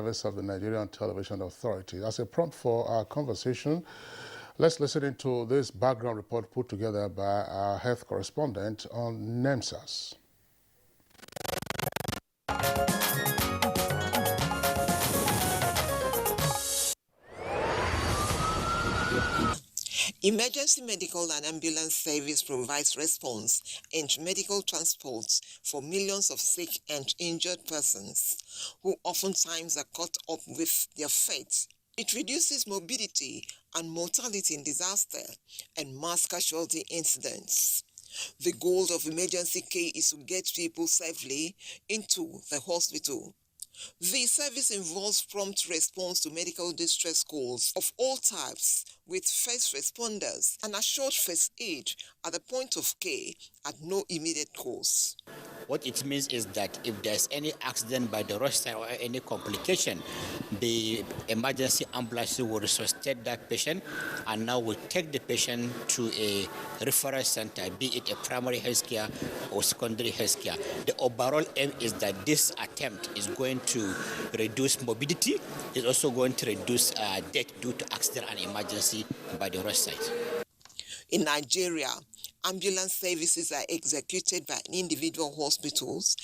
Service of the Nigerian Television Authority. As a prompt for our conversation, let's listen into this background report put together by our health correspondent on NSAS. Emergency medical and ambulance service provides response and medical transport for millions of sick and injured persons who oftentimes are caught up with their fate. It reduces morbidity and mortality in disaster and mass casualty incidents. The goal of emergency care is to get people safely into the hospital. The service involves prompt response to medical distress calls of all types with first responders and assured first aid at the point of care at no immediate cost. What it means is that if there's any accident by the roadside or any complication, the emergency ambulance will resuscitate that patient and now will take the patient to a referral center, be it a primary health care or secondary health care. The overall aim is that this attempt is going to reduce morbidity, is also going to reduce death due to accident and emergency by the roadside. In Nigeria, ambulance services are executed by individual hospitals,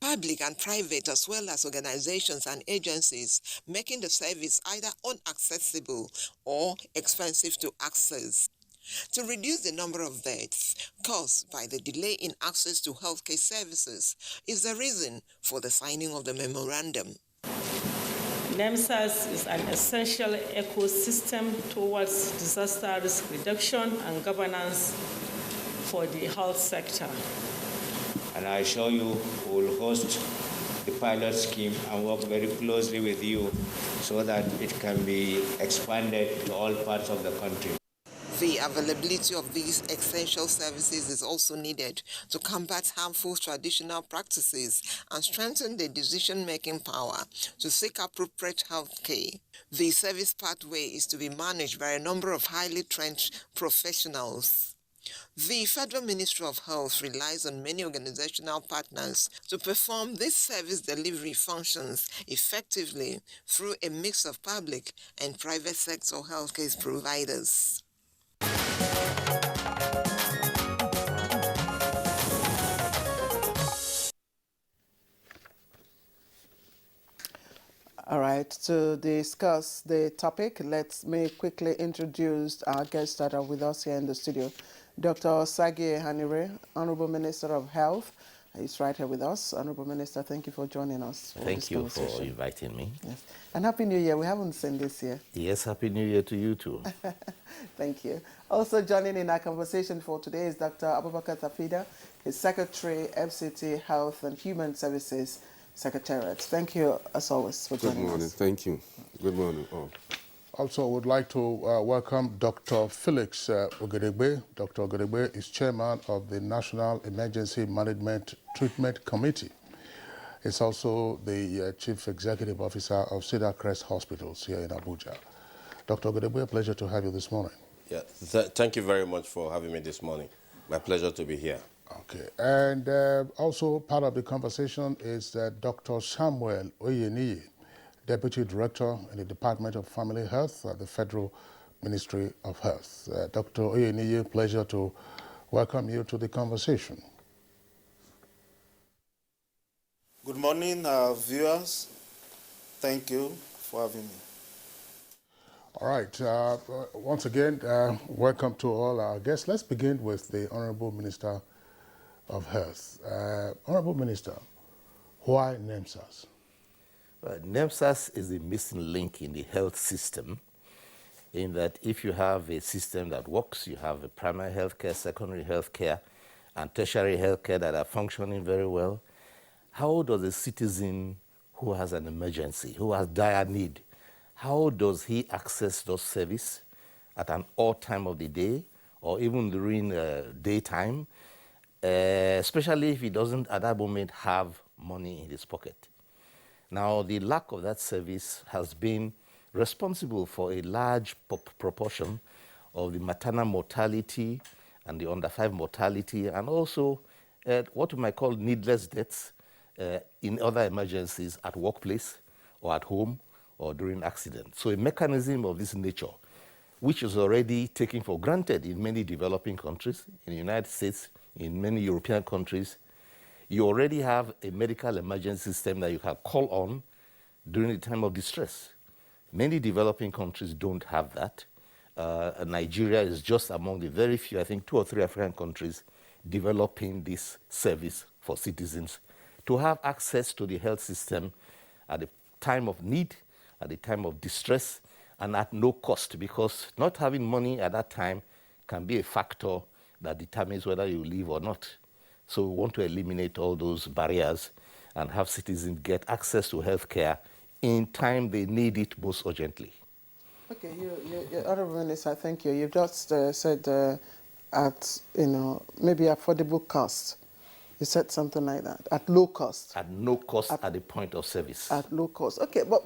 public and private, as well as organizations and agencies, making the service either inaccessible or expensive to access. To reduce the number of deaths caused by the delay in access to healthcare services is the reason for the signing of the memorandum. NSAS is an essential ecosystem towards disaster risk reduction and governance for the health sector. And I assure you we will host the pilot scheme and work very closely with you so that it can be expanded to all parts of the country. The availability of these essential services is also needed to combat harmful traditional practices and strengthen the decision-making power to seek appropriate health care. The service pathway is to be managed by a number of highly trained professionals. The Federal Ministry of Health relies on many organizational partners to perform these service delivery functions effectively through a mix of public and private sector healthcare providers. All right, to discuss the topic, let me quickly introduce our guests that are with us here in the studio. Dr. Sagie Hanire, Honorable Minister of Health, is right here with us. Honorable Minister, thank you for joining us. Thank you for inviting me. Yes. And Happy New Year. We haven't seen this year. Yes, Happy New Year to you too. Thank you. Also joining in our conversation for today is Dr. Abubakar Tafida, his Secretary, FCT Health and Human Services Secretariat. Thank you, as always, for joining us. Good morning. Thank you. Good morning, all. Also, would like to welcome Dr. Felix Ogedegbe. Dr. Ogedegbe is chairman of the National Emergency Management Treatment Committee. He's also the Chief Executive Officer of Cedar Crest Hospitals here in Abuja. Dr. Ogedegbe, a pleasure to have you this morning. Yeah, thank you very much for having me this morning. My pleasure to be here. Okay, and also part of the conversation is Dr. Samuel Oyeniyi, Deputy Director in the Department of Family Health at the Federal Ministry of Health. Dr. Oyeniyi, pleasure to welcome you to the conversation. Good morning, viewers. Thank you for having me. All right, once again, welcome to all our guests. Let's begin with the Honorable Minister of Health. Honorable Minister, why NSAS? Well, NSAS is the missing link in the health system, in that if you have a system that works, you have a primary health care, secondary health care, and tertiary health care that are functioning very well, how does a citizen who has an emergency, who has dire need, how does he access those services at an odd time of the day or even during daytime, especially if he doesn't at that moment have money in his pocket? Now, the lack of that service has been responsible for a large proportion of the maternal mortality and the under-5 mortality, and also what we might call needless deaths in other emergencies at workplace or at home or during accidents. So a mechanism of this nature, which is already taken for granted in many developing countries, in the United States, in many European countries, you already have a medical emergency system that you can call on during the time of distress. Many developing countries don't have that. Nigeria is just among the very few, I think 2 or 3 African countries developing this service for citizens to have access to the health system at the time of need, at the time of distress, and at no cost, because not having money at that time can be a factor that determines whether you live or not. So we want to eliminate all those barriers and have citizens get access to health care in time they need it most urgently. Okay, Honorable Minister, thank you. You just said at, maybe affordable cost. You said something like that, at low cost. At no cost at the point of service. At low cost. Okay, but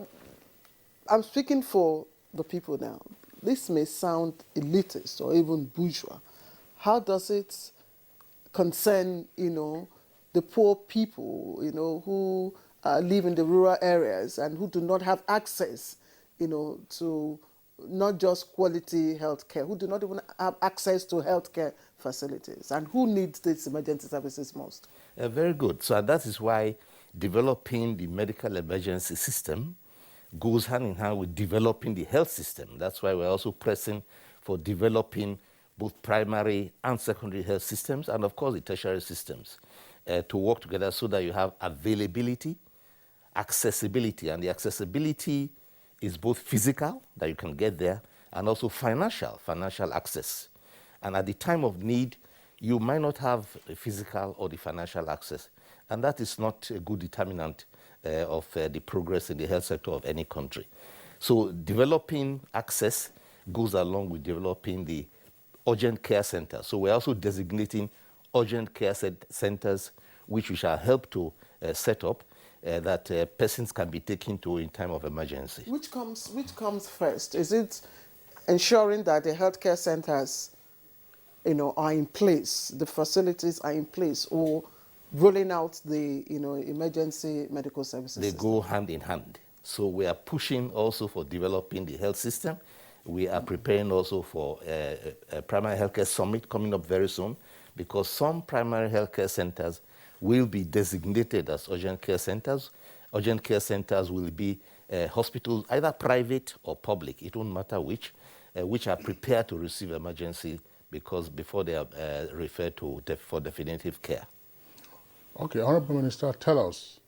I'm speaking for the people now. This may sound elitist or even bourgeois. How does it concern, the poor people, who live in the rural areas and who do not have access, to not just quality health care, who do not even have access to health care facilities, and who needs these emergency services most? Very good. So that is why developing the medical emergency system goes hand in hand with developing the health system. That's why we're also pressing for developing both primary and secondary health systems, and of course the tertiary systems, to work together so that you have availability, accessibility, and the accessibility is both physical, that you can get there, and also financial access. And at the time of need, you might not have the physical or the financial access, and that is not a good determinant of the progress in the health sector of any country. So developing access goes along with developing the urgent care centers. So we're also designating urgent care centers, which we shall help to set up, that persons can be taken to in time of emergency. Which comes first? Is it ensuring that the healthcare centers, are in place, the facilities are in place, or rolling out the, emergency medical services? They go hand in hand. So we are pushing also for developing the health system. We are preparing also for a primary healthcare summit coming up very soon, because some primary healthcare centers will be designated as urgent care centers. Urgent care centers will be hospitals, either private or public, it won't matter which are prepared to receive emergency before they are referred to for definitive care. Okay, Honorable Minister, tell us,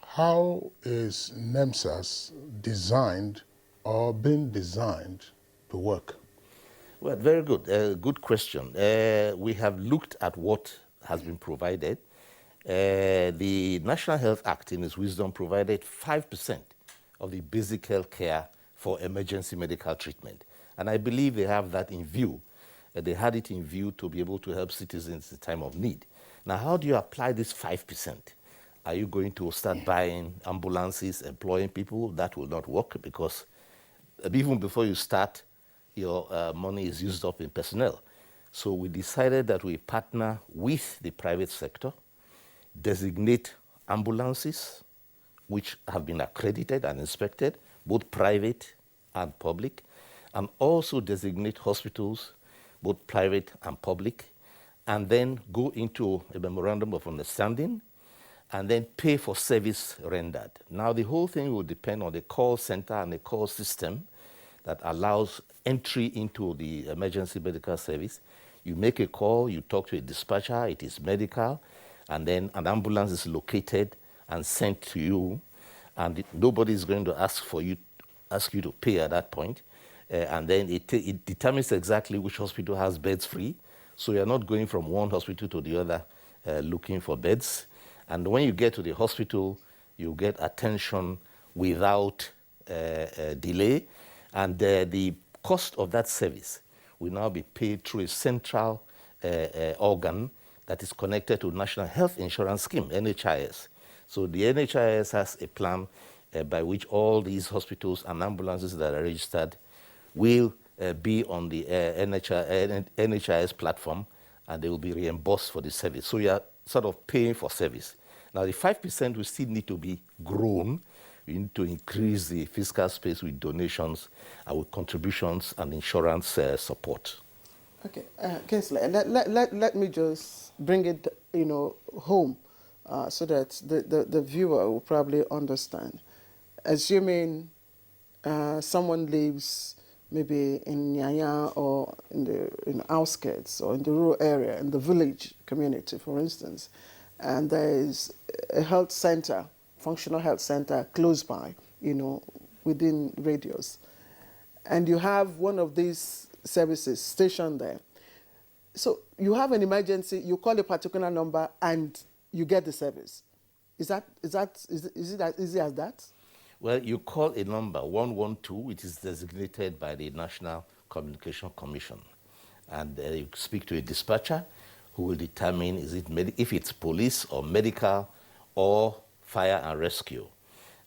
how is NSAS designed or been designed to work? Well, very good. Good question. We have looked at what has been provided. The National Health Act, in its wisdom, provided 5% of the basic health care for emergency medical treatment. And I believe they have that in view. They had it in view to be able to help citizens in time of need. Now, how do you apply this 5%? Are you going to start buying ambulances, employing people? That will not work, because even before you start, your money is used up in personnel. So we decided that we partner with the private sector, designate ambulances, which have been accredited and inspected, both private and public, and also designate hospitals, both private and public, and then go into a memorandum of understanding, and then pay for service rendered. Now, the whole thing will depend on the call center and the call system that allows entry into the emergency medical service. You make a call, you talk to a dispatcher, it is medical, and then an ambulance is located and sent to you, and nobody is going to ask you to pay at that point. And then it determines exactly which hospital has beds free. So you're not going from one hospital to the other looking for beds. And when you get to the hospital, you get attention without delay. And the cost of that service will now be paid through a central organ that is connected to National Health Insurance Scheme, NHIS. So the NHIS has a plan by which all these hospitals and ambulances that are registered will be on the NHIS platform, and they will be reimbursed for the service. So you are sort of paying for service. Now, the 5% will still need to be grown We need to increase the fiscal space with donations and with contributions and insurance support. Okay, Kingsley, let me just bring it, home so that the viewer will probably understand. Assuming someone lives maybe in Nyanya or in the outskirts or in the rural area, in the village community, for instance, and there is a health center, functional health center close by, within radius, and you have one of these services stationed there. So you have an emergency, you call a particular number, and you get the service. Is it as easy as that? Well, you call a number 112, which is designated by the National Communication Commission, and you speak to a dispatcher who will determine if it's police or medical or fire and rescue.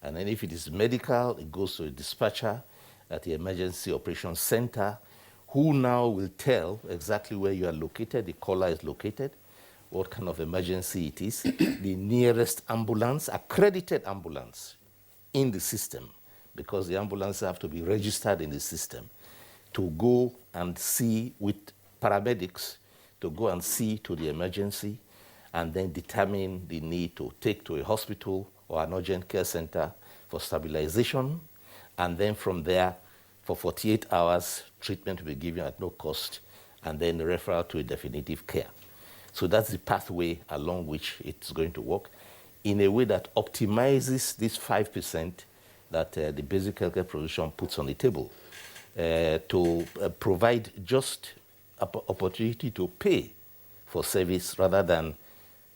And then if it is medical, it goes to a dispatcher at the Emergency Operations Center, who now will tell exactly where you are located, the caller is located, what kind of emergency it is, the nearest ambulance, accredited ambulance in the system, because the ambulances have to be registered in the system, to go and see with paramedics, to go and see to the emergency, and then determine the need to take to a hospital or an urgent care center for stabilization, and then from there, for 48 hours, treatment will be given at no cost, and then the referral to a definitive care. So that's the pathway along which it's going to work in a way that optimizes this 5% that the basic healthcare provision puts on the table to provide just opportunity to pay for service rather than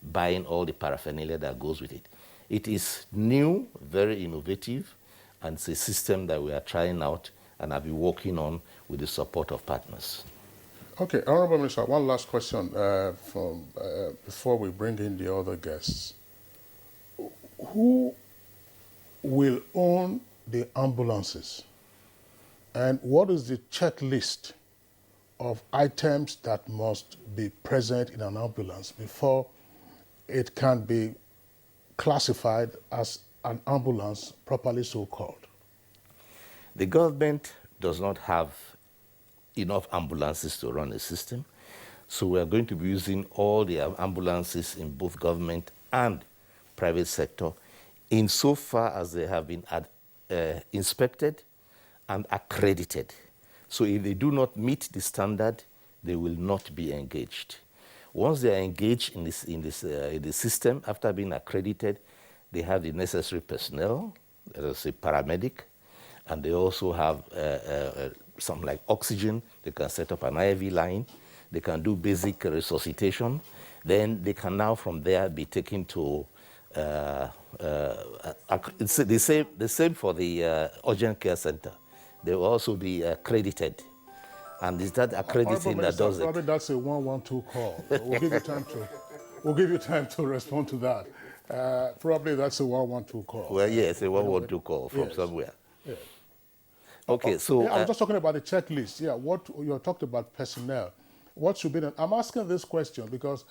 buying all the paraphernalia that goes with it. It is new, very innovative, and it's a system that we are trying out and have been working on with the support of partners. Okay, Honorable Minister, one last question before we bring in the other guests. Who will own the ambulances? And what is the checklist of items that must be present in an ambulance before it can be classified as an ambulance properly so called? The government does not have enough ambulances to run a system, so we are going to be using all the ambulances in both government and private sector insofar as they have been inspected and accredited. So if they do not meet the standard, they will not be engaged. Once they are engaged in the system, after being accredited, they have the necessary personnel, there's a paramedic, and they also have something like oxygen. They can set up an IV line. They can do basic resuscitation. Then they can now from there be taken to, it's the same for the urgent care center. They will also be accredited. And it's that accrediting that does it. Probably that's a 112 call. We'll give you time to respond to that. Probably that's a 112 call. Well, yes, a 112 call from somewhere. Yes. Okay, so I was just talking about the checklist. Yeah, what you talked about personnel. What should be done? I'm asking this question because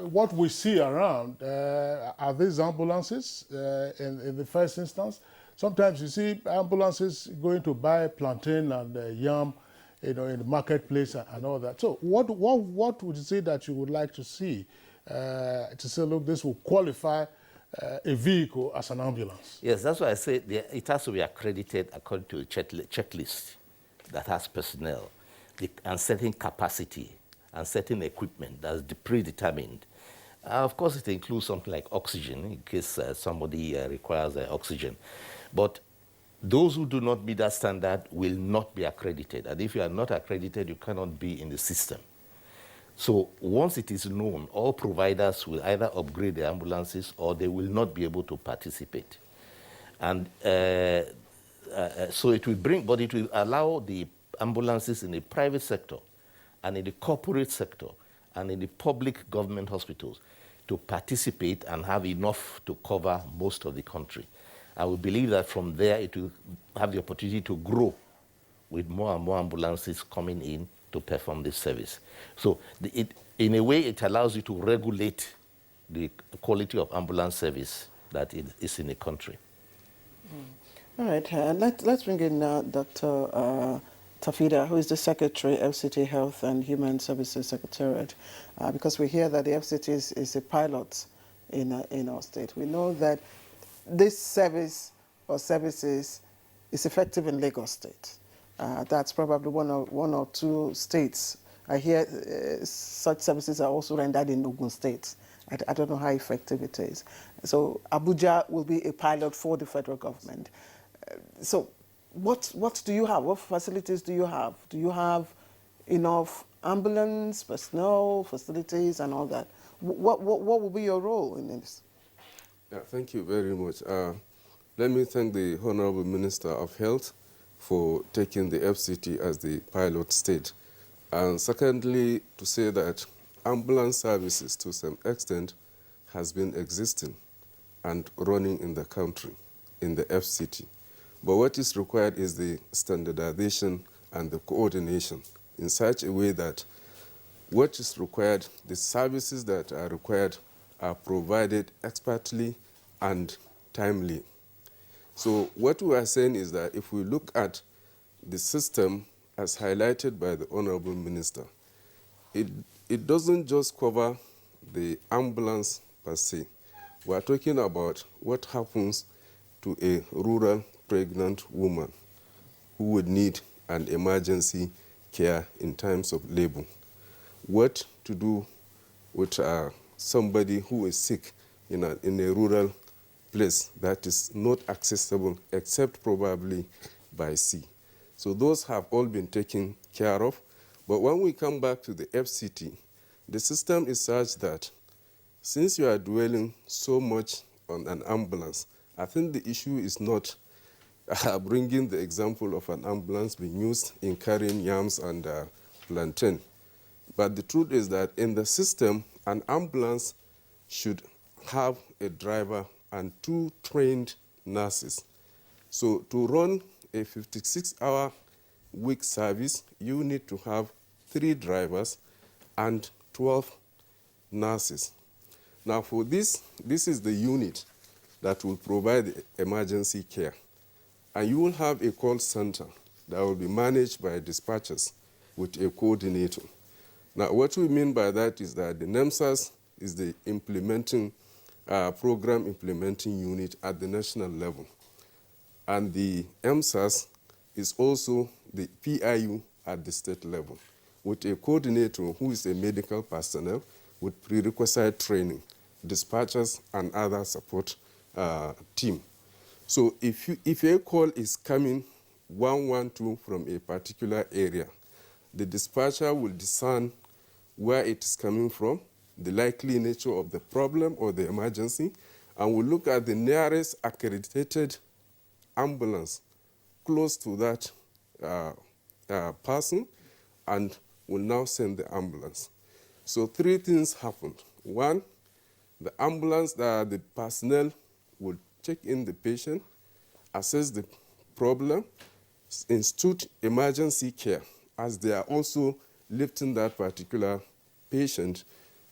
what we see around are these ambulances in the first instance. Sometimes you see ambulances going to buy plantain and yam, in the marketplace and all that. So what would you say that you would like to see to say, look, this will qualify a vehicle as an ambulance? Yes, that's why I say it has to be accredited according to a checklist that has personnel and certain capacity and certain equipment that's predetermined. Of course, it includes something like oxygen in case somebody requires oxygen. But those who do not meet that standard will not be accredited. And if you are not accredited, you cannot be in the system. So once it is known, all providers will either upgrade the ambulances or they will not be able to participate. And so it will allow the ambulances in the private sector and in the corporate sector and in the public government hospitals to participate and have enough to cover most of the country. I would believe that from there it will have the opportunity to grow with more and more ambulances coming in to perform this service. So in a way, it allows you to regulate the quality of ambulance service that is in the country. All right, let's bring in Dr. Tafida, who is the Secretary, FCT Health and Human Services Secretariat, because we hear that the FCT is a pilot in our state. We know that this service or services is effective in Lagos State. That's probably one or two states. I hear such services are also rendered in Ogun State. I don't know how effective it is. So Abuja will be a pilot for the federal government. So what do you have? What facilities do you have? Do you have enough ambulance, personnel, facilities, and all that? What will be your role in this? Yeah, thank you very much. Let me thank the Honorable Minister of Health for taking the FCT as the pilot state. And secondly, to say that ambulance services to some extent has been existing and running in the country, in the FCT. But what is required is the standardization and the coordination in such a way that what is required, the services that are required are provided expertly and timely. So what we are saying is that if we look at the system as highlighted by the Honorable Minister, it doesn't just cover the ambulance per se. We are talking about what happens to a rural pregnant woman who would need an emergency care in times of labor. What to do with somebody who is sick in a rural place that is not accessible except probably by sea. So those have all been taken care of. But when we come back to the FCT, the system is such that since you are dwelling so much on an ambulance, I think the issue is not bringing the example of an ambulance being used in carrying yams and plantain. But the truth is that in the system, an ambulance should have a driver and 2 trained nurses. So to run a 56-hour week service, you need to have 3 drivers and 12 nurses. Now for this is the unit that will provide the emergency care. And you will have a call center that will be managed by dispatchers with a coordinator. Now what we mean by that is that the NSAS is the program implementing unit at the national level. And the MSAS is also the PIU at the state level, with a coordinator who is a medical personnel with prerequisite training, dispatchers and other support team. So if a call is coming 112 from a particular area, the dispatcher will discern where it is coming from, the likely nature of the problem or the emergency, and will look at the nearest accredited ambulance close to that person and will now send the ambulance. So 3 things happened. 1, the ambulance, the personnel will check in the patient, assess the problem, institute emergency care, as they are also lifting that particular patient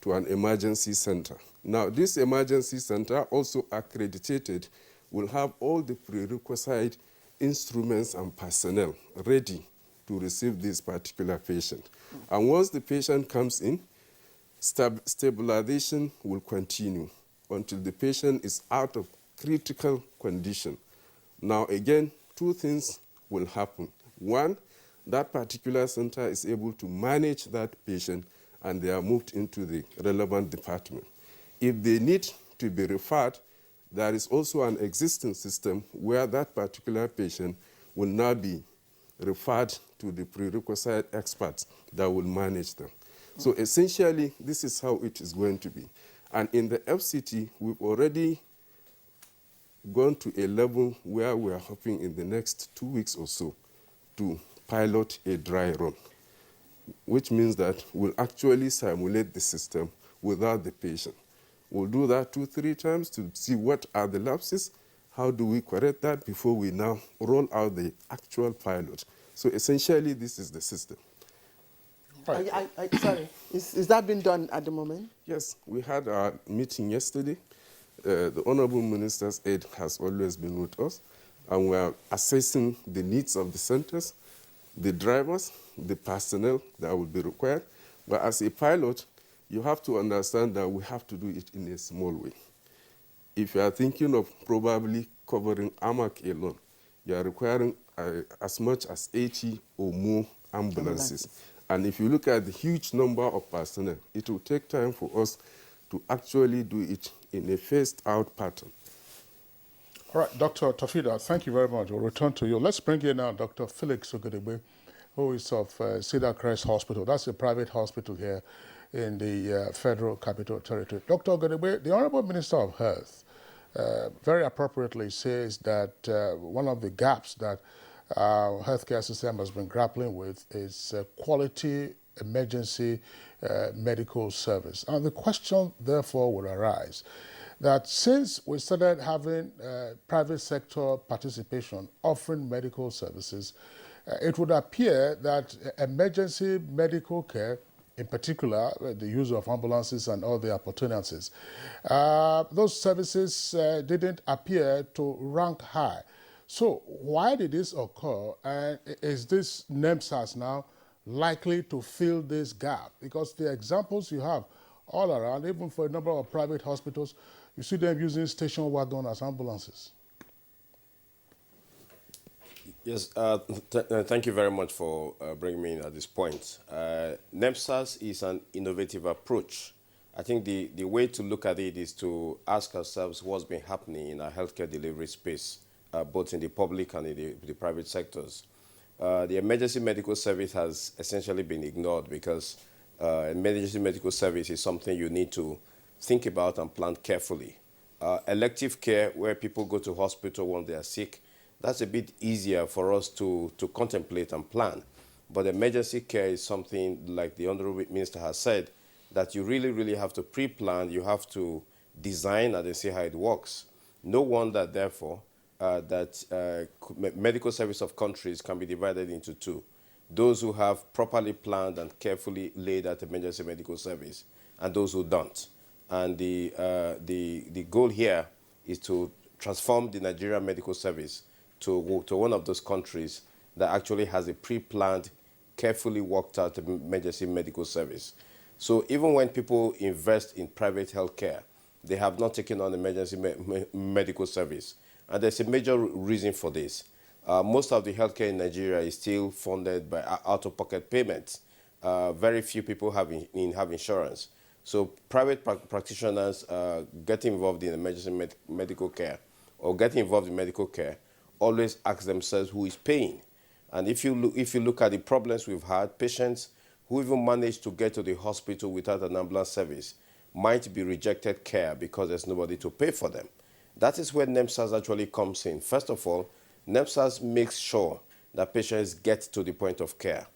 to an emergency center. Now, this emergency center, also accredited, will have all the prerequisite instruments and personnel ready to receive this particular patient. And once the patient comes in, stabilization will continue until the patient is out of critical condition. Now, again, 2 things will happen. 1, that particular center is able to manage that patient and they are moved into the relevant department. If they need to be referred, there is also an existing system where that particular patient will now be referred to the prerequisite experts that will manage them. So essentially, this is how it is going to be. And in the FCT, we've already gone to a level where we are hoping in the next 2 weeks or so to pilot a dry run, which means that we'll actually simulate the system without the patient. We'll do that 2-3 times to see what are the lapses, how do we correct that before we now roll out the actual pilot. So essentially, this is the system. Right. Sorry, is that being done at the moment? Yes, we had our meeting yesterday. The Honorable Minister's aide has always been with us, and we are assessing the needs of the centers, the drivers, the personnel that will be required. But as a pilot, you have to understand that we have to do it in a small way. If you are thinking of probably covering AMAC alone, you are requiring as much as 80 or more ambulances. And if you look at the huge number of personnel, it will take time for us to actually do it in a phased-out pattern. All right, Dr. Tafida, thank you very much. We'll return to you. Let's bring in now Dr. Felix Ogedegbe, who is of Cedar Crest Hospital. That's a private hospital here in the Federal Capital Territory. Dr. Ogedegbe, the Honorable Minister of Health very appropriately says that one of the gaps that our healthcare system has been grappling with is quality emergency medical service. And the question, therefore, would arise that since we started having private sector participation offering medical services, it would appear that emergency medical care, in particular the use of ambulances and all the opportunities, those services didn't appear to rank high. So why did this occur, and is this NSAS now likely to fill this gap? Because the examples you have all around, even for a number of private hospitals, you see them using station wagon as ambulances. Yes, thank you very much for bringing me in at this point. NSAS is an innovative approach. I think the way to look at it is to ask ourselves what's been happening in our healthcare delivery space, both in the public and in the private sectors. The emergency medical service has essentially been ignored because emergency medical service is something you need to think about and plan carefully. Elective care, where people go to hospital when they are sick, that's a bit easier for us to contemplate and plan. But emergency care is something, like the Honorable Minister has said, that you really, really have to pre-plan, you have to design and then see how it works. No wonder, therefore, that medical service of countries can be divided into two. Those who have properly planned and carefully laid out emergency medical service, and those who don't. And the goal here is to transform the Nigerian medical service to one of those countries that actually has a pre-planned, carefully worked out emergency medical service. So even when people invest in private healthcare, they have not taken on emergency medical service. And there's a major reason for this. Most of the healthcare in Nigeria is still funded by out-of-pocket payments. Very few people have insurance. So private practitioners getting involved in emergency medical care or getting involved in medical care always ask themselves who is paying. And if you look at the problems we've had, patients who even manage to get to the hospital without an ambulance service might be rejected care because there's nobody to pay for them. That is where NSAS actually comes in. First of all, NSAS makes sure that patients get to the point of care.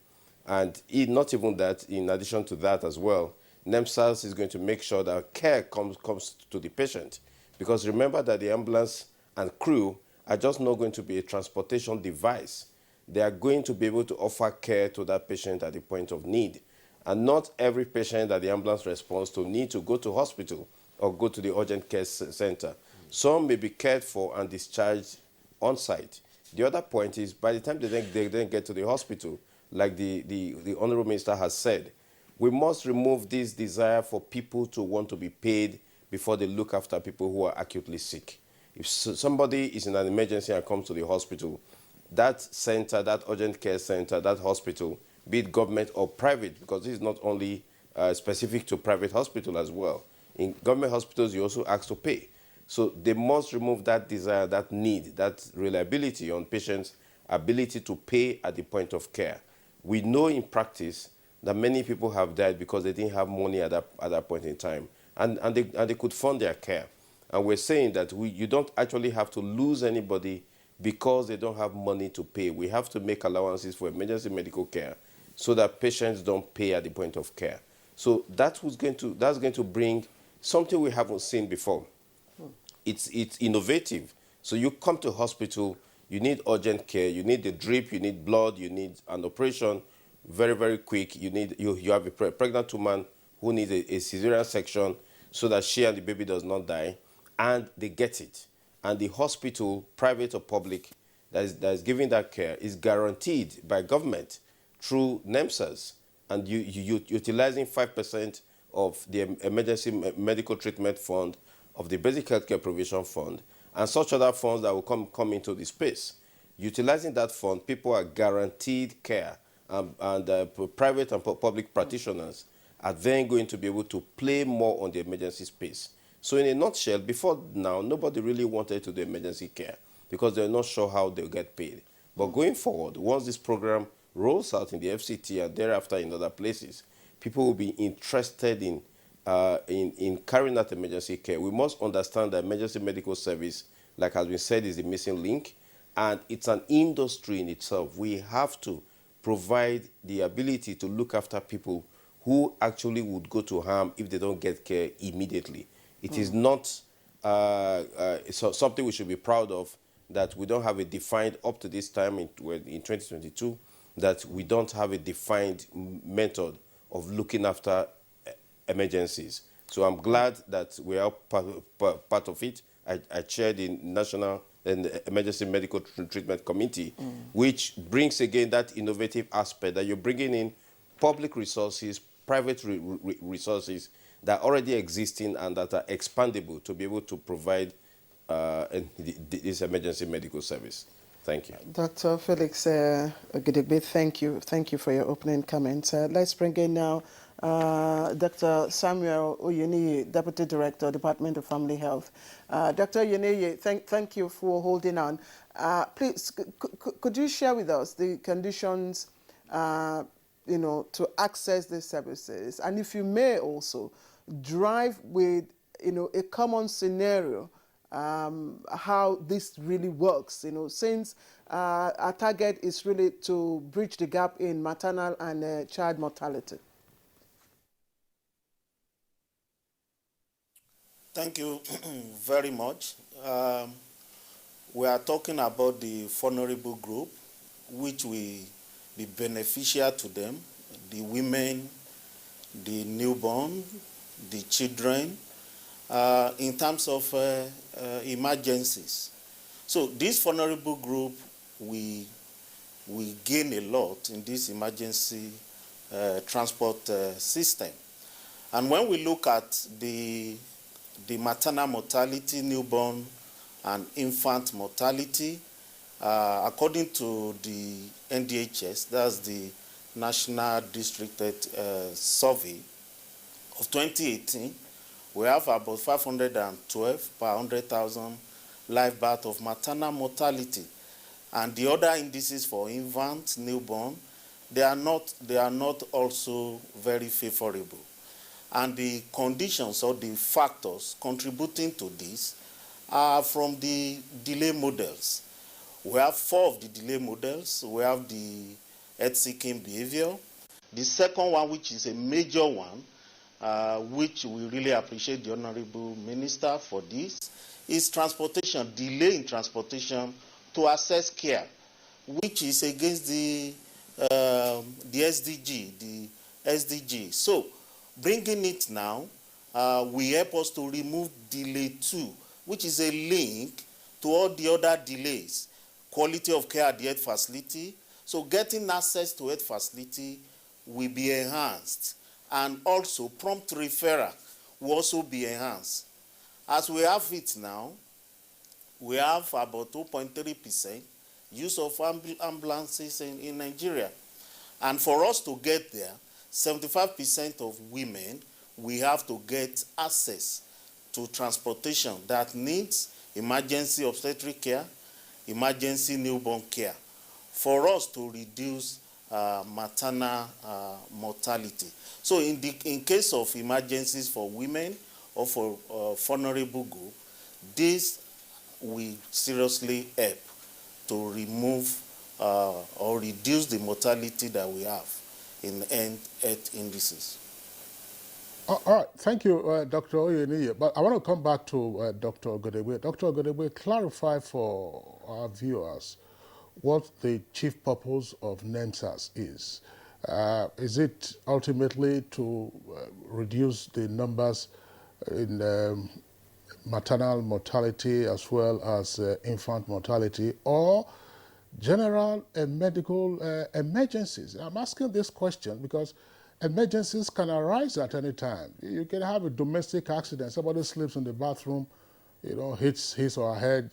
And not even that, in addition to that as well, NSAS is going to make sure that care comes to the patient. Because remember that the ambulance and crew are just not going to be a transportation device. They are going to be able to offer care to that patient at the point of need. And not every patient that the ambulance responds to need to go to hospital or go to the urgent care center. Some may be cared for and discharged on site. The other point is, by the time they then get to the hospital, like the Honorable Minister has said, we must remove this desire for people to want to be paid before they look after people who are acutely sick. If somebody is in an emergency and comes to the hospital, that center, that urgent care center, that hospital, be it government or private, because this is not only specific to private hospital as well. In government hospitals, you also ask to pay. So they must remove that desire, that need, that reliability on patients' ability to pay at the point of care. We know in practice that many people have died because they didn't have money at that point in time, and they could fund their care. And we're saying that you don't actually have to lose anybody because they don't have money to pay. We have to make allowances for emergency medical care so that patients don't pay at the point of care. So that's going to bring something we haven't seen before. It's innovative. So you come to hospital, you need urgent care, you need the drip, you need blood, you need an operation, very, very quick. You have a pregnant woman who needs a cesarean section so that she and the baby does not die, and they get it. And the hospital, private or public, that is giving that care is guaranteed by government through NSAS, and you utilizing 5% of the emergency medical treatment fund, of the basic healthcare provision fund, and such other funds that will come into the space. Utilizing that fund, people are guaranteed care, and private and public practitioners are then going to be able to play more on the emergency space. So in a nutshell, before now, nobody really wanted to do emergency care because they're not sure how they'll get paid. But going forward, once this program rolls out in the FCT and thereafter in other places, people will be interested in carrying out emergency care. We must understand that emergency medical service, like has been said, is the missing link, and it's an industry in itself. We have to provide the ability to look after people who actually would go to harm if they don't get care immediately. It is not something we should be proud of, that we don't have a defined, up to this time in 2022, that we don't have a defined method of looking after emergencies. So I'm glad that we are part of it. I chair the National Emergency Medical Treatment Committee, which brings again that innovative aspect that you're bringing in public resources, private resources that are already existing and that are expandable to be able to provide this emergency medical service. Thank you. Dr. Felix Ogedegbe, thank you. Thank you for your opening comments. Let's bring in now Dr. Samuel Oyeniyi, Deputy Director, Department of Family Health. Dr. Oyeniyi, thank you for holding on. Please, could you share with us the conditions, to access these services? And if you may also drive with, a common scenario, how this really works, since our target is really to bridge the gap in maternal and child mortality. Thank you very much. We are talking about the vulnerable group, which will be beneficial to them, the women, the newborn, the children, in terms of emergencies. So this vulnerable group, we gain a lot in this emergency transport system. And when we look at the maternal mortality, newborn and infant mortality, according to the NDHS, that's the National District Survey of 2018, we have about 512 per 100,000 live birth of maternal mortality. And the other indices for infant, newborn, they are not also very favorable. And the conditions or the factors contributing to this are from the delay models. We have 4 of the delay models. We have the health-seeking behavior. The second one, which is a major one, which we really appreciate the Honorable Minister for this, is transportation, delay in transportation to access care, which is against the SDG. So, bringing it now, will help us to remove delay 2, which is a link to all the other delays. Quality of care at the health facility. So getting access to health facility will be enhanced. And also prompt referral will also be enhanced. As we have it now, we have about 2.3% use of ambulances in Nigeria. And for us to get there, 75% of women, we have to get access to transportation that needs emergency obstetric care, emergency newborn care, for us to reduce maternal mortality. So in case of emergencies for women or for vulnerable group, this will seriously help to remove or reduce the mortality that we have in health indices. All right, thank you, Dr. Oyeniyi. But I want to come back to Dr. Ogedegbe. Dr. Ogedegbe, clarify for our viewers what the chief purpose of NSAS is. Is it ultimately to reduce the numbers in maternal mortality as well as infant mortality, or general and medical emergencies. I'm asking this question because emergencies can arise at any time. You can have a domestic accident. Somebody sleeps in the bathroom, hits his or her head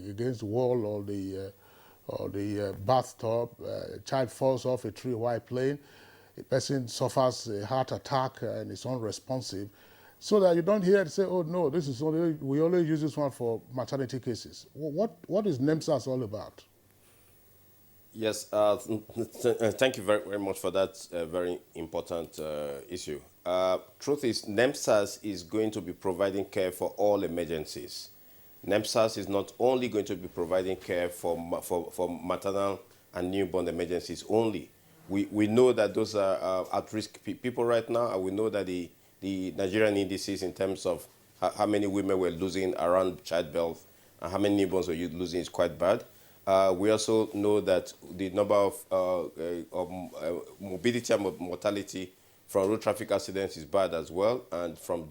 against the wall or the bathtub. A child falls off a tree while playing. A person suffers a heart attack and is unresponsive. So that you don't hear it say, oh no, we only use this one for maternity cases. What is NSAS all about? Yes, thank you very, very much for that very important issue. Truth is, NSAS is going to be providing care for all emergencies. NSAS is not only going to be providing care for maternal and newborn emergencies only. We know that those are at-risk people right now, and we know that the Nigerian indices in terms of how many women we're losing around childbirth and how many newborns we're losing is quite bad. We also know that the number of morbidity and mortality from road traffic accidents is bad as well, and from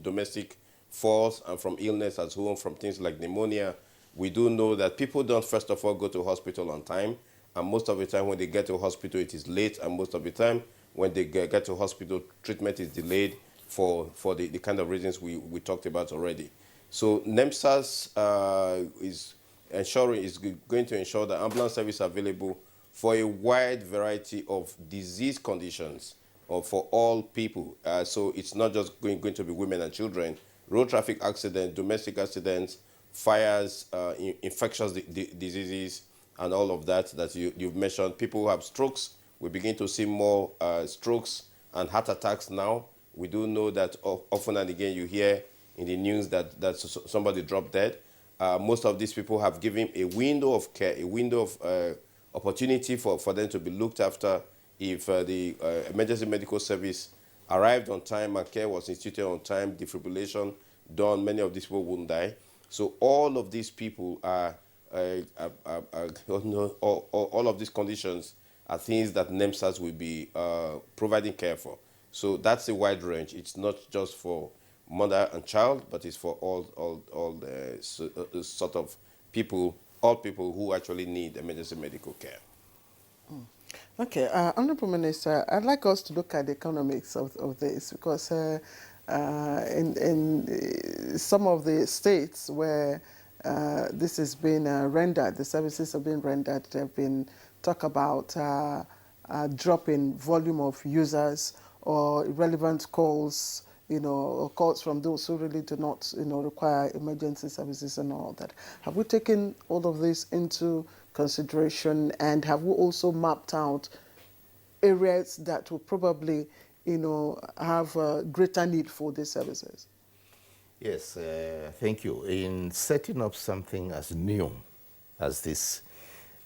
domestic falls and from illness at home, from things like pneumonia. We do know that people don't, first of all, go to hospital on time, and most of the time when they get to hospital, it is late, and most of the time when they get to hospital, treatment is delayed for the kind of reasons we talked about already. So NSAS is going to ensure that ambulance service available for a wide variety of disease conditions or for all people. So it's not just going to be women and children. Road traffic accidents, domestic accidents, fires, infectious diseases, and all of that you've mentioned. People who have strokes, we begin to see more strokes and heart attacks now. We do know that often and again you hear in the news that somebody dropped dead. Most of these people have given a window of care, a window of opportunity for them to be looked after if the emergency medical service arrived on time and care was instituted on time, defibrillation done, many of these people wouldn't die. So all of these people all of these conditions are things that NSAS will be providing care for. So that's a wide range. It's not just for mother and child, but it's for all sort of people, all people who actually need emergency medical care. Okay, Honorable Minister, I'd like us to look at the economics of this, because in some of the states where this has been rendered, the services have been rendered, there have been talk about a drop in volume of users or irrelevant calls, or calls from those who really do not, require emergency services and all that. Have we taken all of this into consideration, and have we also mapped out areas that will probably, have a greater need for these services? Yes, thank you. In setting up something as new as this,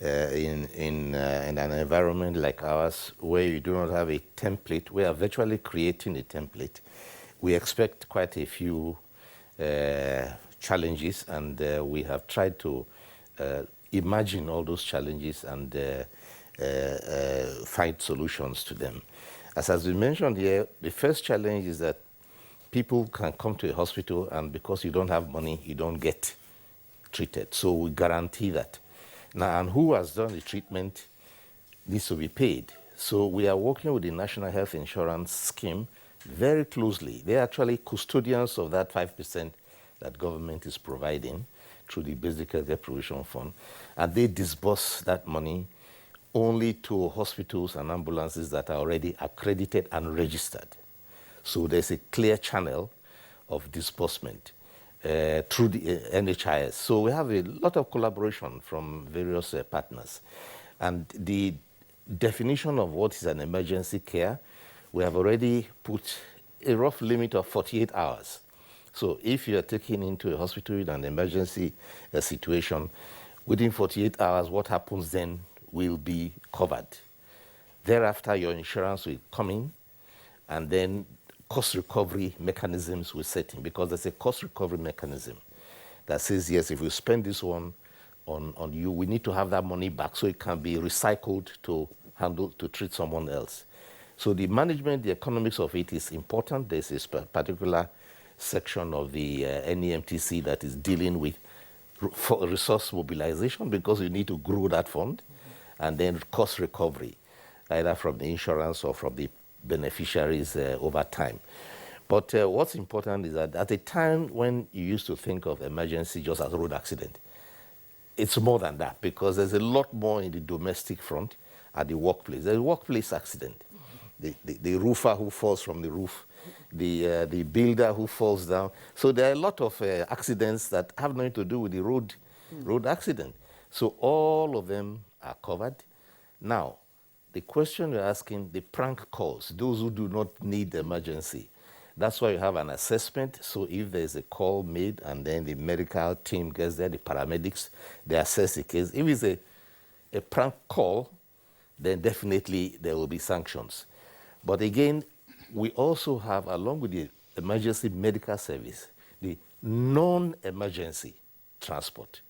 in an environment like ours, where you do not have a template, we are virtually creating a template. We expect quite a few challenges, and we have tried to imagine all those challenges and find solutions to them. As has been mentioned here, the first challenge is that people can come to a hospital, and because you don't have money, you don't get treated. So we guarantee that. Now, and who has done the treatment needs to be paid. So we are working with the National Health Insurance Scheme very closely. They're actually custodians of that 5% that government is providing through the Basic Healthcare Provision Fund, and they disburse that money only to hospitals and ambulances that are already accredited and registered. So there's a clear channel of disbursement through the NHIS. So we have a lot of collaboration from various partners. And the definition of what is an emergency care, we have already put a rough limit of 48 hours. So if you are taken into a hospital in an emergency situation, within 48 hours, what happens then will be covered. Thereafter, your insurance will come in, and then cost recovery mechanisms will set in, because there's a cost recovery mechanism that says, yes, if we spend this one on you, we need to have that money back so it can be recycled to treat someone else. So the management, the economics of it is important. There's a particular section of the NEMTC that is dealing with for resource mobilization, because you need to grow that fund, and then cost recovery, either from the insurance or from the beneficiaries over time. But what's important is that at a time when you used to think of emergency just as road accident, it's more than that, because there's a lot more in the domestic front at the workplace. There's a workplace accident. The roofer who falls from the roof, the builder who falls down. So there are a lot of accidents that have nothing to do with the road accident. So all of them are covered. Now, the question you're asking, the prank calls, those who do not need emergency, that's why you have an assessment. So if there's a call made and then the medical team gets there, the paramedics, they assess the case. If it's a prank call, then definitely there will be sanctions. But again, we also have, along with the emergency medical service, the non-emergency transport.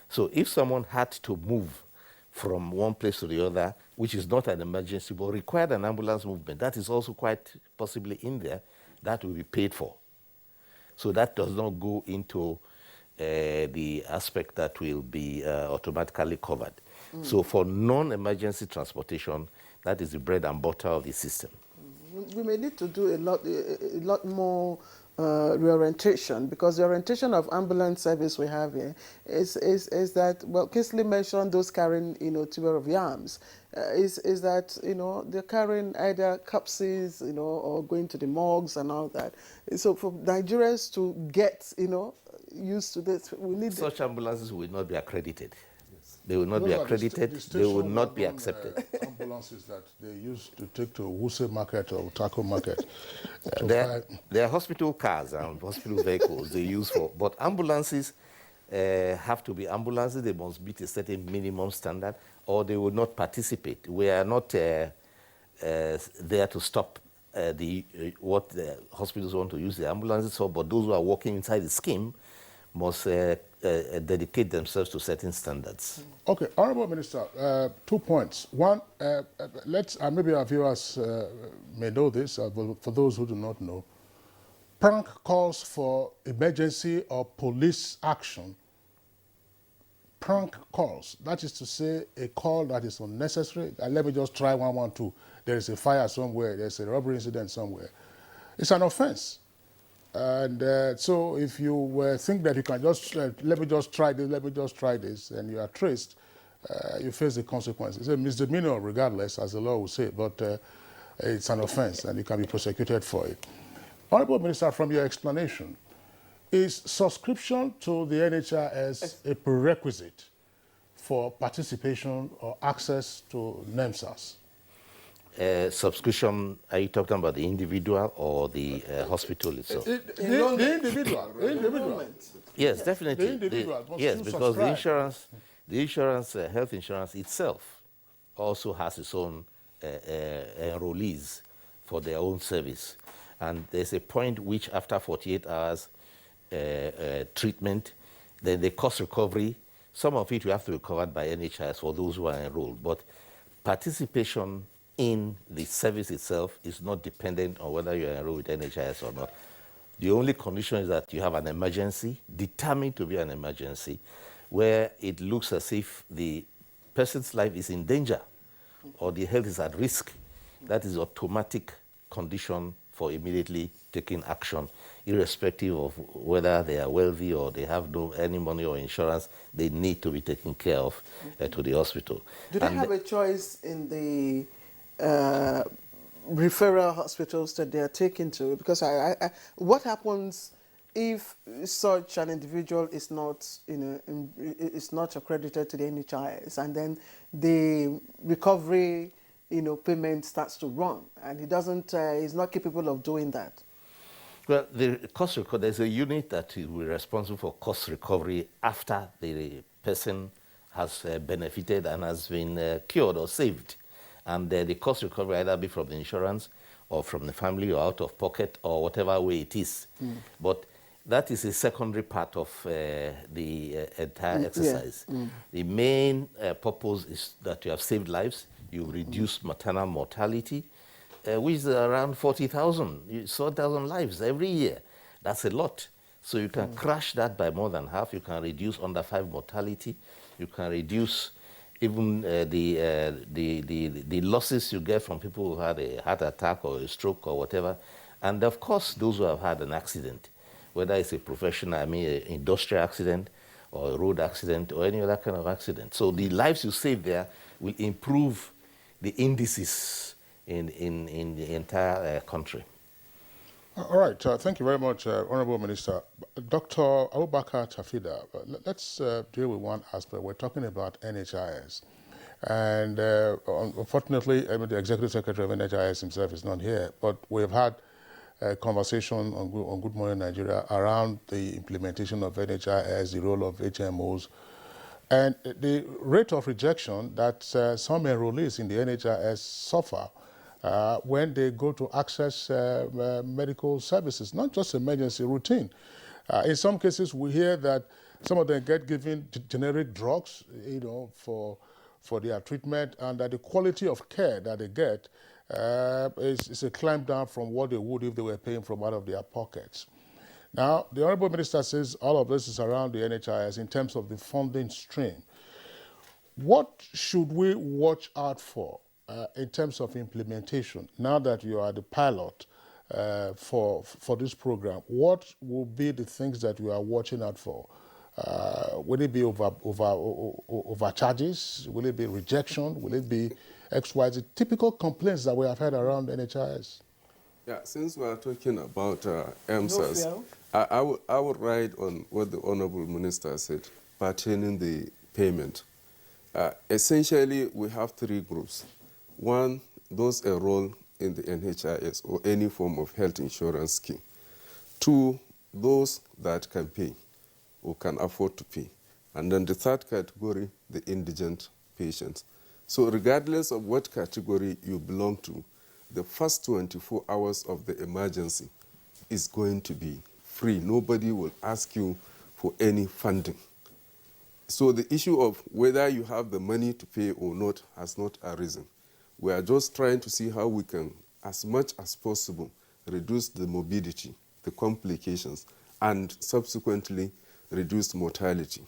So if someone had to move from one place to the other, which is not an emergency, but required an ambulance movement, that is also quite possibly in there, that will be paid for. So that does not go into the aspect that will be automatically covered. So for non-emergency transportation, that is the bread and butter of the system. We may need to do a lot more reorientation, because the orientation of ambulance service we have here is that, well, Kingsley mentioned those carrying, tuber of yams, is that, they're carrying either corpses, or going to the morgues and all that. So for Nigerians to get, used to this, we need... Such ambulances will not be accredited. They will not be accredited. They will not be accepted. Ambulances that they used to take to Wuse Market or Taco Market. They are hospital cars and hospital vehicles they use for. But ambulances have to be ambulances. They must meet a certain minimum standard, or they will not participate. We are not there to stop what the hospitals want to use the ambulances for, but those who are working inside the scheme must dedicate themselves to certain standards. Okay, Honorable Minister, 2 points. One, maybe our viewers may know this, but for those who do not know, prank calls for emergency or police action, prank calls, that is to say a call that is unnecessary. Let me just try 112. There is a fire somewhere, there's a robbery incident somewhere. It's an offense. And so if you think that you can just, let me just try this, and you are traced, you face the consequences. It's a misdemeanor regardless, as the law will say, but it's an offense and you can be prosecuted for it. Honorable Minister, from your explanation, is subscription to the NHIS a prerequisite for participation or access to NSAS? Subscription, are you talking about the individual or the hospital itself? The individual. Yes, definitely. The individual yes, because subscribe. the insurance, health insurance itself also has its own enrollees for their own service. And there's a point which after 48 hours treatment, then the cost recovery, some of it will have to be covered by NHIS for those who are enrolled. But participation in the service itself is not dependent on whether you are enrolled with NHIS or not. The only condition is that you have an emergency, determined to be an emergency, where it looks as if the person's life is in danger or the health is at risk. That is automatic condition for immediately taking action, irrespective of whether they are wealthy or they have any money or insurance. They need to be taken care of to the hospital. Do they have a choice in the referral hospitals that they are taken to? Because what happens if such an individual is not, is not accredited to the NHIS, and then the recovery, payment starts to run, and he doesn't, he's not capable of doing that? Well, the cost recovery, there's a unit that will be responsible for cost recovery after the person has benefited and has been cured or saved. And the cost recovery either be from the insurance or from the family or out of pocket or whatever way it is. But that is a secondary part of the entire exercise. The main purpose is that you have saved lives, you reduce maternal mortality, which is around 40,000 lives every year. That's a lot. So you can crash that by more than half. You can reduce under 5 mortality. You can reduce even the losses you get from people who had a heart attack or a stroke or whatever. And of course, those who have had an accident, whether it's a professional, an industrial accident or a road accident or any other kind of accident. So the lives you save there will improve the indices in the entire country. All right, thank you very much, Honorable Minister. Dr. Abubakar Tafida, let's deal with one aspect. We're talking about NHIS. And unfortunately, the Executive Secretary of NHIS himself is not here, but we've had a conversation on Good Morning Nigeria around the implementation of NHIS, the role of HMOs, and the rate of rejection that some enrollees in the NHIS suffer when they go to access medical services, not just emergency routine. In some cases, we hear that some of them get given generic drugs, for their treatment, and that the quality of care that they get is a climb down from what they would if they were paying from out of their pockets. Now, the Honorable Minister says all of this is around the NHIS in terms of the funding stream. What should we watch out for in terms of implementation now that you are the pilot for this program? What will be the things that you are watching out for? Will it be overcharges? Will it be rejection? Will it be XYZ? Typical complaints that we have had around NHIS. Yeah, since we are talking about NSAS, I would ride on what the Honorable Minister said pertaining the payment. Essentially, we have 3 groups. 1, those enroll in the NHIS or any form of health insurance scheme. 2, those that can pay or can afford to pay. And then the 3rd category, the indigent patients. So regardless of what category you belong to, the first 24 hours of the emergency is going to be free. Nobody will ask you for any funding. So the issue of whether you have the money to pay or not has not arisen. We are just trying to see how we can, as much as possible, reduce the morbidity, the complications, and subsequently reduce mortality.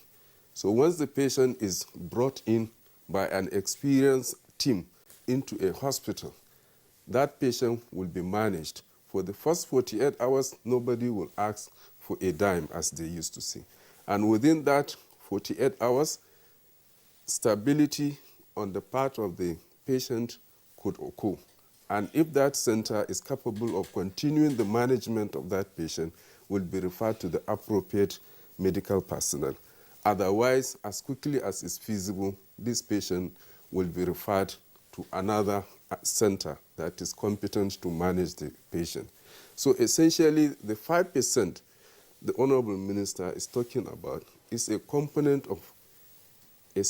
So once the patient is brought in by an experienced team into a hospital, that patient will be managed. For the first 48 hours, nobody will ask for a dime, as they used to say. And within that 48 hours, stability on the part of the patient could occur. And if that center is capable of continuing the management of that patient, will be referred to the appropriate medical personnel. Otherwise, as quickly as is feasible, this patient will be referred to another center that is competent to manage the patient. So essentially, the 5% the Honorable Minister is talking about is a component of a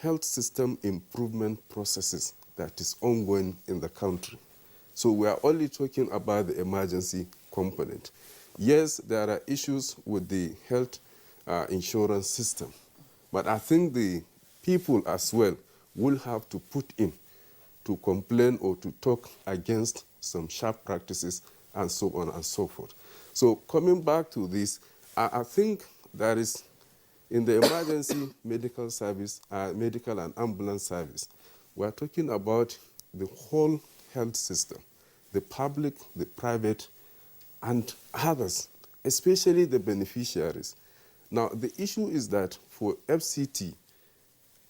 health system improvement processes that is ongoing in the country. So we are only talking about the emergency component. Yes, there are issues with the health insurance system, but I think the people as well will have to put in to complain or to talk against some sharp practices and so on and so forth. So coming back to this, I think there is, in the emergency medical service, medical and ambulance service, we are talking about the whole health system, the public, the private, and others, especially the beneficiaries. Now, the issue is that for FCT,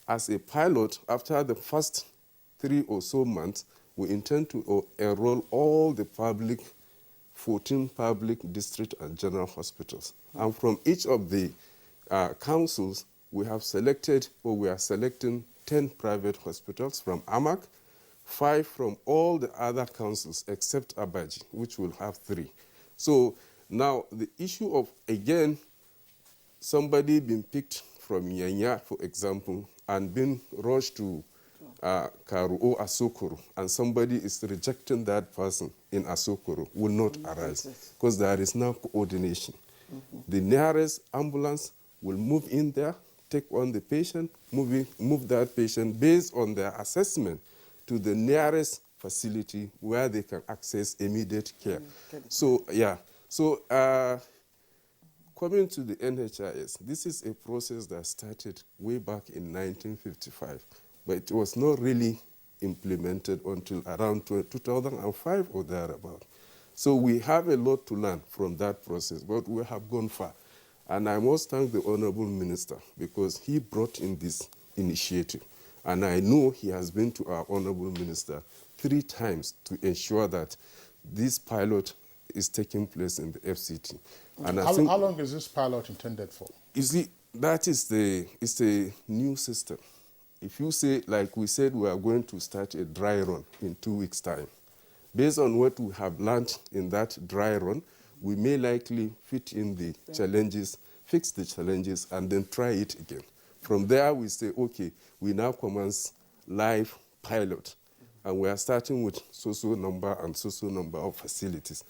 as a pilot, after the first 3 or so months, we intend to enroll all the 14 public district and general hospitals. And from each of the councils, we have selected, or we are selecting 10 private hospitals from AMAC, 5 from all the other councils except Abuja, which will have 3. So now the issue of, again, somebody being picked from Yanya, for example, and being rushed to Karu or Asokoro, and somebody is rejecting that person in Asokoro will not arise, because there is now coordination. The nearest ambulance will move in there, take on the patient, move that patient based on their assessment to the nearest facility where they can access immediate care. So, yeah. So Coming to the NHIS, this is a process that started way back in 1955, but it was not really implemented until around 2005 or thereabout. So we have a lot to learn from that process, but we have gone far. And I must thank the Honorable Minister because he brought in this initiative. And I know he has been to our Honorable Minister 3 times to ensure that this pilot is taking place in the FCT. And how long is this pilot intended for? You see, that is it's a new system. If you say, like we said, we are going to start a dry run in 2 weeks' time, based on what we have learned in that dry run, we may likely fit in the challenges, fix the challenges, and then try it again. From there, we say, okay, we now commence live pilot, and we are starting with so-so number and so-so number of facilities.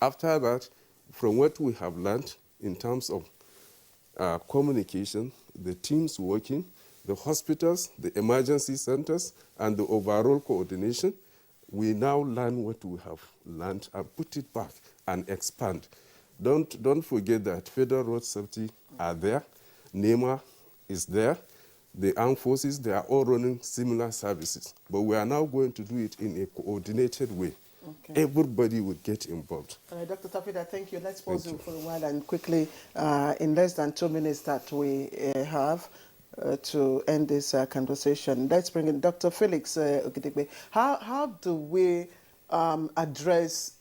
After that, from what we have learned in terms of communication, the teams working, the hospitals, the emergency centers, and the overall coordination, we now learn what we have learned and put it back and expand. Don't forget that Federal Road Safety are there, NEMA is there, the armed forces, they are all running similar services. But we are now going to do it in a coordinated way. Okay. Everybody would get involved. Dr. Tafida, thank you. Let's pause you for a while and quickly, in less than 2 minutes that we have to end this conversation, let's bring in Dr. Felix Ogedegbe. How do we address,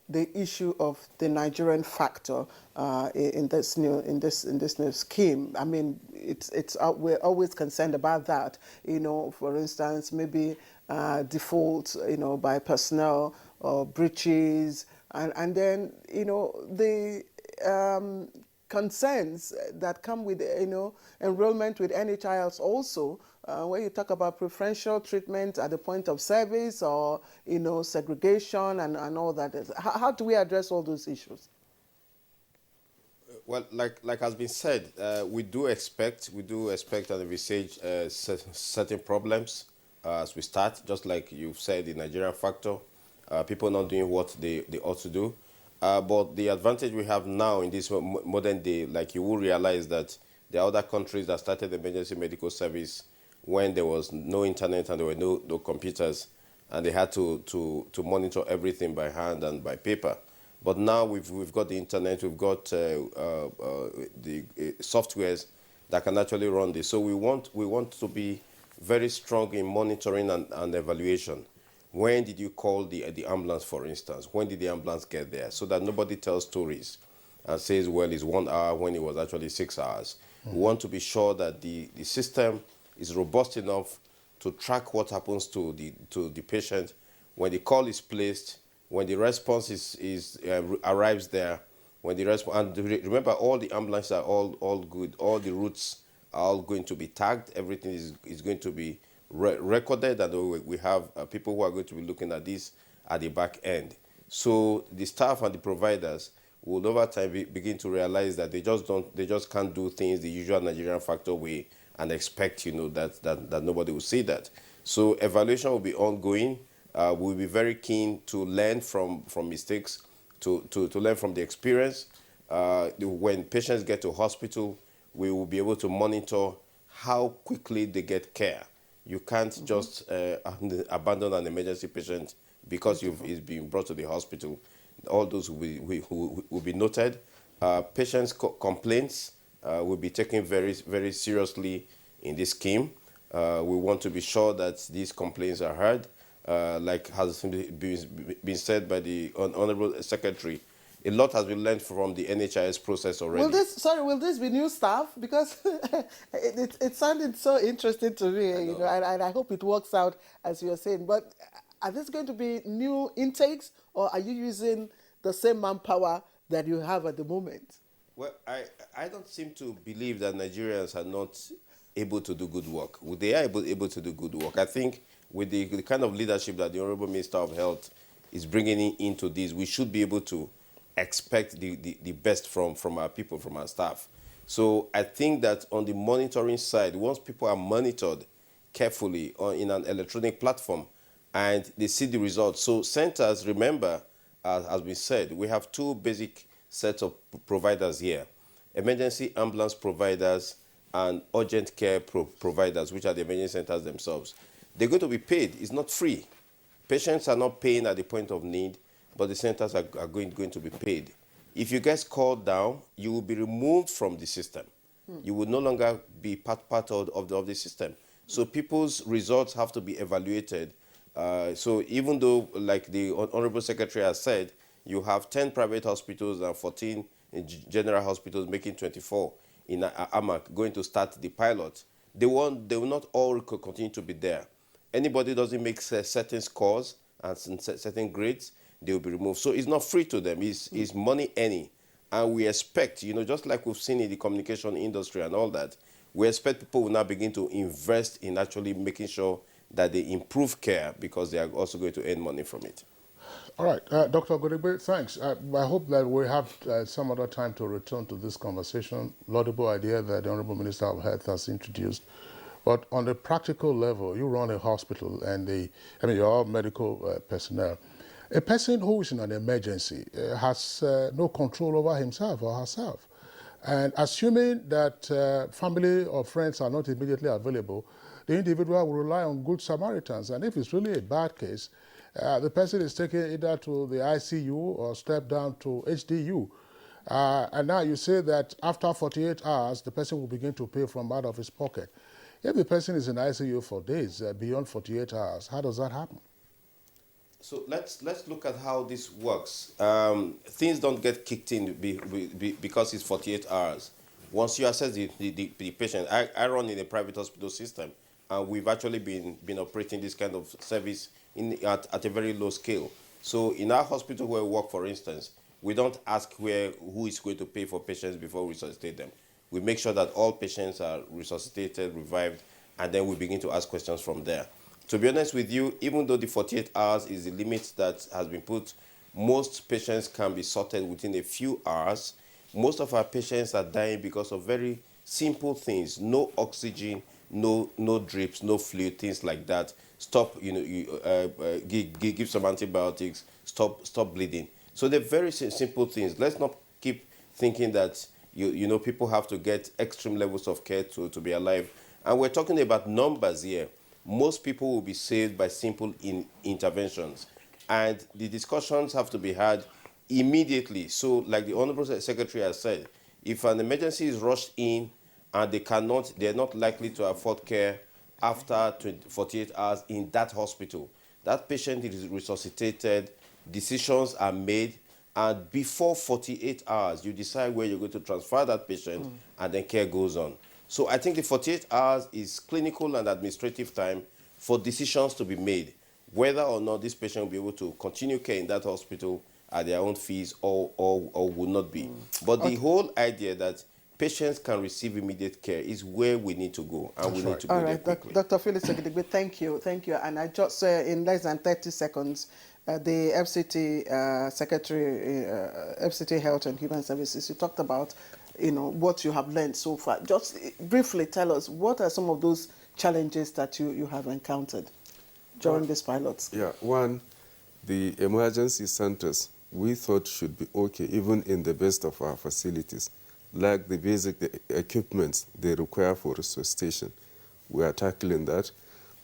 the issue of the Nigerian factor in this new scheme? I mean, we're always concerned about that. For instance, maybe default, by personnel or breaches, and then the concerns that come with enrollment with NHIS also. When you talk about preferential treatment at the point of service or segregation and all that, how do we address all those issues? Well, like has been said, we do expect and envisage certain problems as we start. Just like you've said, the Nigerian factor, people not doing what they ought to do. But the advantage we have now in this modern day, like you will realize that there are other countries that started emergency medical service when there was no internet and there were no computers, and they had to monitor everything by hand and by paper. But now we've got the internet, we've got the softwares that can actually run this. So we want to be very strong in monitoring and evaluation. When did you call the ambulance, for instance? When did the ambulance get there? So that nobody tells stories and says, well, it's 1 hour when it was actually 6 hours. Mm-hmm. We want to be sure that the system is robust enough to track what happens to the patient when the call is placed, when the response arrives there, when the response, and remember, all the ambulances are all good, all the routes are all going to be tagged, everything is going to be recorded, and we have people who are going to be looking at this at the back end. So the staff and the providers will over time begin to realize that they just can't do things the usual Nigerian factor way and expect that nobody will see that. So evaluation will be ongoing. We'll be very keen to learn from mistakes, to learn from the experience. When patients get to hospital, we will be able to monitor how quickly they get care. You can't just abandon an emergency patient because he's been brought to the hospital. All those will be noted. Patients' complaints will be taken very, very seriously in this scheme. We want to be sure that these complaints are heard. Like has been said by the Honorable Secretary, a lot has been learned from the NHIS process already. Will this be new staff? Because it sounded so interesting to me, and I hope it works out as you're saying. But are this going to be new intakes, or are you using the same manpower that you have at the moment? Well, I don't seem to believe that Nigerians are not able to do good work. They are able to do good work. I think with the kind of leadership that the Honorable Minister of Health is bringing into this, we should be able to expect the best from our people, from our staff. So I think that on the monitoring side, once people are monitored carefully in an electronic platform and they see the results. So centers, remember, as we said, we have 2 basic sets of providers here: emergency ambulance providers and urgent care providers, which are the emergency centers themselves. They're going to be paid. It's not free. Patients are not paying at the point of need, but the centers are going to be paid. If you get called down, you will be removed from the system. You will no longer be part of the system. So people's results have to be evaluated. So even though, like the Honorable Secretary has said, you have 10 private hospitals and 14 general hospitals, making 24 in AMAC, going to start the pilot, they will not all continue to be there. Anybody doesn't make certain scores and certain grades, they will be removed. So it's not free to them. It's money earning. And we expect, just like we've seen in the communication industry and all that, we expect people will now begin to invest in actually making sure that they improve care, because they are also going to earn money from it. All right, Dr. Godegbe, thanks. I hope that we have some other time to return to this conversation. Laudable idea that the Honorable Minister of Health has introduced. But on the practical level, you run a hospital and you're all medical personnel. A person who is in an emergency has no control over himself or herself. And assuming that family or friends are not immediately available, the individual will rely on good Samaritans. And if it's really a bad case, the person is taken either to the ICU or stepped down to HDU. And now you say that after 48 hours, the person will begin to pay from out of his pocket. If the person is in ICU for days, beyond 48 hours, how does that happen? So let's look at how this works. Things don't get kicked in because it's 48 hours. Once you assess the patient, I run in a private hospital system, and we've actually been operating this kind of service at a very low scale. So in our hospital where we work, for instance, we don't ask who is going to pay for patients before we resuscitate them. We make sure that all patients are resuscitated, revived, and then we begin to ask questions from there. To be honest with you, even though the 48 hours is the limit that has been put, most patients can be sorted within a few hours. Most of our patients are dying because of very simple things: no oxygen, no drips, no fluid, things like that. Stop, give some antibiotics, stop bleeding. So they're very simple things. Let's not keep thinking that people have to get extreme levels of care to be alive. And we're talking about numbers here. Most people will be saved by simple interventions. And the discussions have to be had immediately. So like the Honorable Secretary has said, if an emergency is rushed in and they're not likely to afford care after 48 hours in that hospital, that patient is resuscitated, decisions are made, and before 48 hours, you decide where you're going to transfer that patient, and then care goes on. So I think the 48 hours is clinical and administrative time for decisions to be made, whether or not this patient will be able to continue care in that hospital at their own fees or will not be. But the whole idea that patients can receive immediate care is where we need to go, and we need to go there quickly. Dr. Felix Ogedegbe, thank you. And I just say in less than 30 seconds, the FCT Secretary, FCT Health and Human Services, you talked about, what you have learned so far. Just briefly tell us, what are some of those challenges that you have encountered during these pilots? Yeah, one, the emergency centers we thought should be okay even in the best of our facilities, like the basic equipment they require for resuscitation. We are tackling that.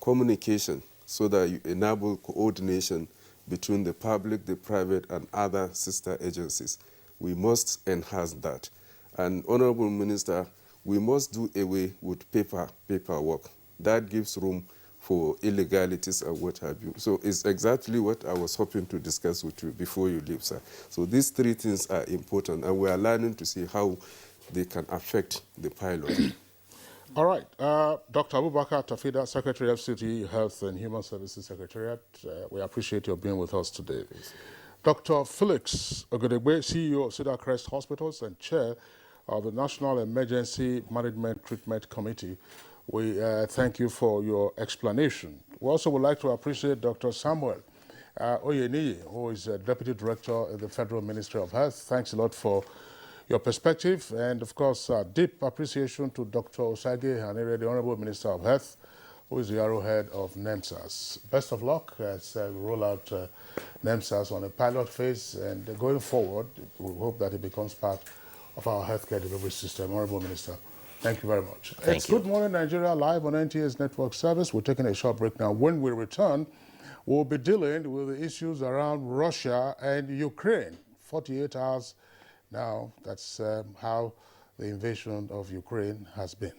Communication, so that you enable coordination between the public, the private, and other sister agencies. We must enhance that. And Honorable Minister, we must do away with paperwork. That gives room for illegalities and what have you. So it's exactly what I was hoping to discuss with you before you leave, sir. So these three things are important, and we are learning to see how they can affect the pilot. All right, Dr. Abubakar Tafida, Secretary of City Health and Human Services Secretariat, we appreciate your being with us today. Dr. Felix Ogedegbe, CEO of Cedar Crest Hospitals and Chair of the National Emergency Management Treatment Committee, we thank you for your explanation. We also would like to appreciate Dr. Samuel Oyeniyi, who is Deputy Director of the Federal Ministry of Health. Thanks a lot for your perspective, and of course, deep appreciation to Dr. Osage Hanere, the Honorable Minister of Health, who is the arrowhead of NSAS. Best of luck as we roll out NSAS on a pilot phase, and going forward, we hope that it becomes part of our healthcare delivery system. Honorable Minister, thank you very much. It's Good Morning Nigeria live on NTA's network service. We're taking a short break now. When we return, we'll be dealing with the issues around Russia and Ukraine. 48 hours now, that's how the invasion of Ukraine has been.